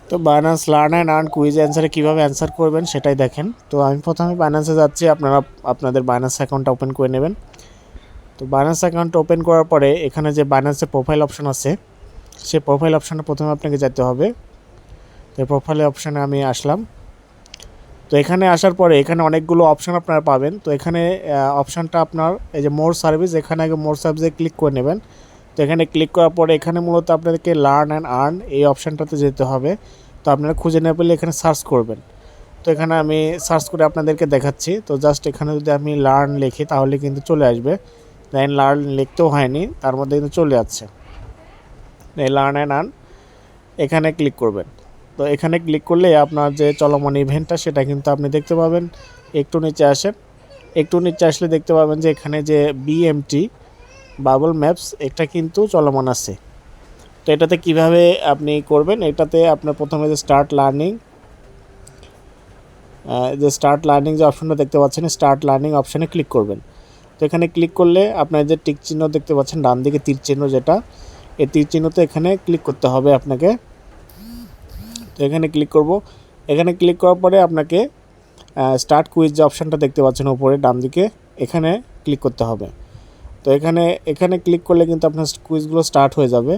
তো Binance learn and earn quiz অ্যান্সারে কীভাবে অ্যান্সার করবেন সেটাই দেখেন। তো আমি প্রথমে বাইন্যান্সে যাচ্ছি, আপনারা আপনাদের বাইন্যান্স অ্যাকাউন্টটা ওপেন করে নেবেন। তো বাইন্যান্স অ্যাকাউন্ট ওপেন করার পরে এখানে যে বাইন্যান্সের প্রোফাইল অপশন আছে, সেই প্রোফাইল অপশানে প্রথমে আপনাকে যেতে হবে। তো প্রোফাইল অপশানে আমি আসলাম। তো এখানে আসার পরে এখানে অনেকগুলো অপশান আপনারা পাবেন। তো এখানে অপশানটা আপনার এই যে মোর সার্ভিস, এখানে আগে মোর সার্ভিসে ক্লিক করে নেবেন। তো এখানে ক্লিক করার পরে এখানে মূলত আপনাদেরকে লার্ন অ্যান্ড আর্ন এই অপশানটাতে যেতে হবে। তো আপনারা খুঁজে না পেলে এখানে সার্চ করবেন। তো এখানে আমি সার্চ করে আপনাদেরকে দেখাচ্ছি। তো জাস্ট এখানে যদি আমি লার্ন লিখি তাহলে কিন্তু চলে আসবে। দেন লার্ন লিখতেও হয়নি, তার মধ্যে কিন্তু চলে যাচ্ছে। এই লার্ন অ্যান্ড আর্ন এখানে ক্লিক করবেন। তো এখানে ক্লিক করলে আপনার যে চলমান ইভেন্টটা সেটা কিন্তু আপনি দেখতে পাবেন। একটু নিচে আসেন, একটু নিচে আসলে দেখতে পাবেন যে এখানে যে BMT বাবল ম্যাপস এটা কিন্তু চলমান আছে। তো এটাতে কিভাবে আপনি করবেন, এটাতে আপনার প্রথমে যে স্টার্ট লার্নিং যে অপশনটা দেখতে পাচ্ছেন, স্টার্ট লার্নিং অপশানে ক্লিক করবেন। তো এখানে ক্লিক করলে আপনার যে টিক চিহ্ন দেখতে পাচ্ছেন ডান দিকে তীর চিহ্ন, যেটা এই তীর চিহ্নতে এখানে ক্লিক করতে হবে আপনাকে। তো এখানে ক্লিক করব। এখানে ক্লিক করার পরে আপনাকে স্টার্ট কুইজ যে অপশানটা দেখতে পাচ্ছেন উপরে ডান দিকে, এখানে ক্লিক করতে হবে। তো এখানে ক্লিক করলে কিন্তু আপনার কুইজগুলো স্টার্ট হয়ে যাবে।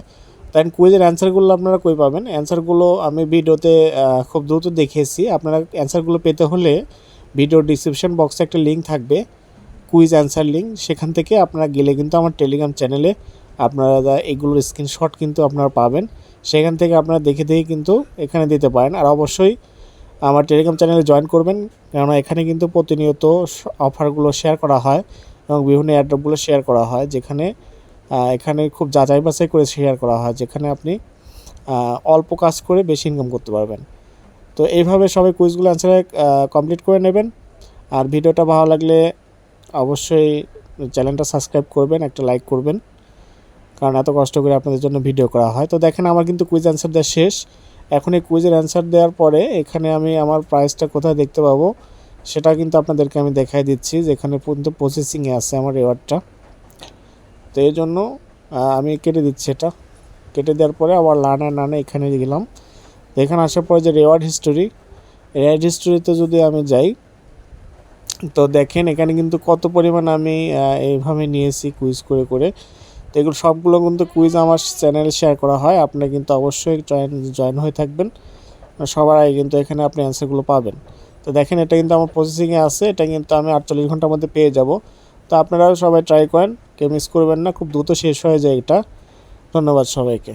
তাই কুইজের অ্যান্সারগুলো আপনারা কই পাবেন? অ্যান্সারগুলো আমি ভিডিওতে খুব দ্রুত দেখিয়েছি। আপনারা অ্যান্সারগুলো পেতে হলে ভিডিওর ডিসক্রিপশন বক্সে একটা লিঙ্ক থাকবে, কুইজ অ্যান্সার লিঙ্ক, সেখান থেকে আপনারা গেলে কিন্তু আমার টেলিগ্রাম চ্যানেলে আপনারা এগুলোর স্ক্রিনশট কিন্তু আপনারা পাবেন। সেখান থেকে আপনারা দেখে কিন্তু এখানে দিতে পারেন। আর অবশ্যই আমার টেলিগ্রাম চ্যানেলে জয়েন করবেন, কেননা এখানে কিন্তু প্রতিনিয়ত অফারগুলো শেয়ার করা হয় এবং বিভিন্ন অ্যাড্রপগুলো শেয়ার করা হয়, যেখানে এখানে খুব যাচাই বাছাই করে শেয়ার করা হয়, যেখানে আপনি অল্প কাজ করে বেশি ইনকাম করতে পারবেন। তো এইভাবে সবাই কুইজগুলো অ্যান্সারে কমপ্লিট করে নেবেন। আর ভিডিওটা ভালো লাগলে অবশ্যই চ্যানেলটা সাবস্ক্রাইব করবেন, একটা লাইক করবেন, কারণ এত কষ্ট করে আপনাদের জন্য ভিডিও করা হয়। তো দেখেন আমার কিন্তু কুইজ অ্যান্সার দেওয়া শেষ। এখন এই কুইজের অ্যান্সার দেওয়ার পরে এখানে আমি আমার প্রাইসটা কোথায় দেখতে পাবো সেটা কিন্তু আপনাদেরকে আমি দেখাই দিচ্ছি, যেখানে পর্যন্ত প্রসেসিংয়ে আছে আমার রিওয়ার্ডটা। তো এই জন্য আমি কেটে দিচ্ছি, এটা কেটে দেওয়ার পরে আবার লার্ন এখানে গেলাম। এখানে আসার পরে যে রিওয়ার্ড হিস্টোরিতে যদি আমি যাই, তো দেখেন এখানে কিন্তু কত পরিমাণ আমি এইভাবে নিয়েছি কুইজ করে করে। তো এগুলো সবগুলো কিন্তু কুইজ আমার চ্যানেলে শেয়ার করা হয়। আপনারা কিন্তু অবশ্যই জয়েন হয়ে থাকবেন, সবার আগে কিন্তু এখানে আপনি অ্যান্সারগুলো পাবেন। তো দেখেন এটা কিন্তু আমার প্রসেসিংয়ে আছে, এটা কিন্তু আমি 48 ঘন্টার মধ্যে পেয়ে যাব। তো আপনারাও সবাই ট্রাই করেন, কেউ মিস করবেন না, খুব দ্রুত শেষ হয়ে যায় এটা। ধন্যবাদ সবাইকে।